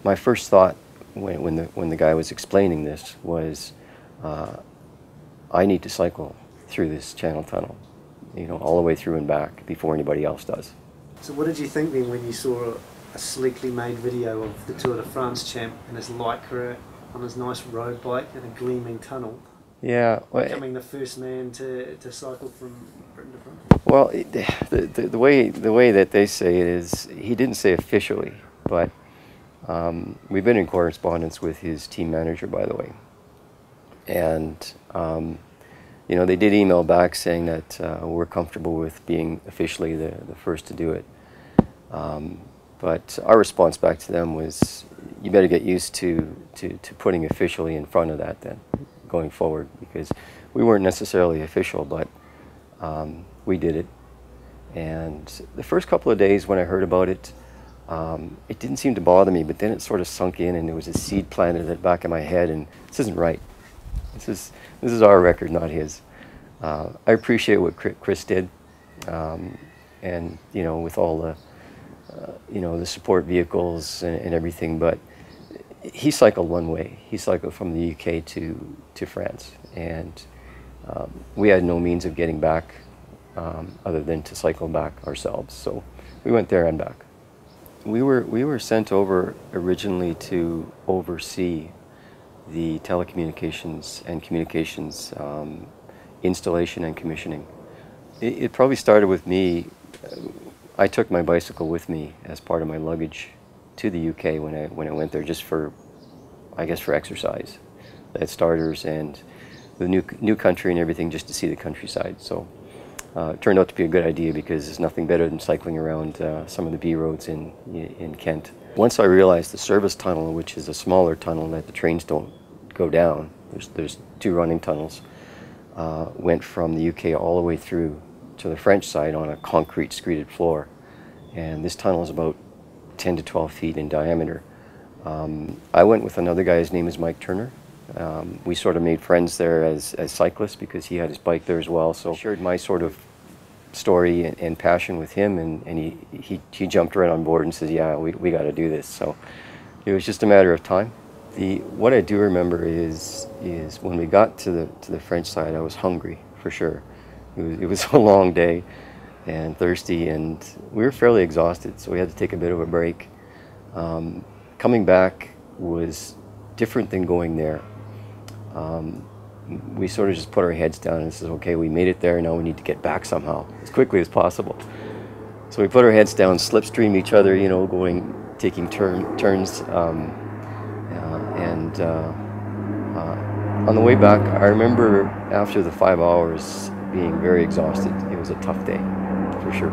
my first thought when the guy was explaining this was, I need to cycle through this channel tunnel, you know, all the way through and back before anybody else does. So what did you think then when you saw a sleekly made video of the Tour de France champ and his Lycra on his nice road bike in a gleaming tunnel? Yeah, well, becoming the first man to cycle from Britain to France. Well, the way that they say it is, he didn't say officially, but we've been in correspondence with his team manager, by the way, and you know, they did email back saying that we're comfortable with being officially the first to do it. But our response back to them was, you better get used to putting officially in front of that then, going forward, because we weren't necessarily official, but we did it. And the first couple of days when I heard about it, it didn't seem to bother me, but then it sort of sunk in, and there was a seed planted at the back of my head, and this isn't right. This is our record, not his. I appreciate what Chris did, and you know, with all the you know, the support vehicles and everything, but he cycled one way. He cycled from the UK to France, and we had no means of getting back other than to cycle back ourselves. So we went there and back. We were sent over originally to oversee the telecommunications and communications installation and commissioning. It probably started with me. I took my bicycle with me as part of my luggage to the UK when I went there, just for, I guess, for exercise. They had starters and the new country and everything, just to see the countryside. So it turned out to be a good idea, because there's nothing better than cycling around some of the B roads in Kent. Once I realized the service tunnel, which is a smaller tunnel that the trains don't go down, there's two running tunnels, went from the UK all the way through to the French side on a concrete screeded floor. And this tunnel is about 10 to 12 feet in diameter. I went with another guy, his name is Mike Turner. We sort of made friends there as cyclists, because he had his bike there as well. So I shared my sort of story and passion with him, and he jumped right on board and said, yeah, we got to do this. So it was just a matter of time. What I do remember is when we got to the French side, I was hungry for sure. It was a long day and thirsty, and we were fairly exhausted, so we had to take a bit of a break. Coming back was different than going there. We sort of just put our heads down and said, okay, we made it there, now we need to get back somehow, as quickly as possible. So we put our heads down, slipstream each other, you know, taking turns. On the way back, I remember after the 5 hours being very exhausted. It was a tough day, for sure.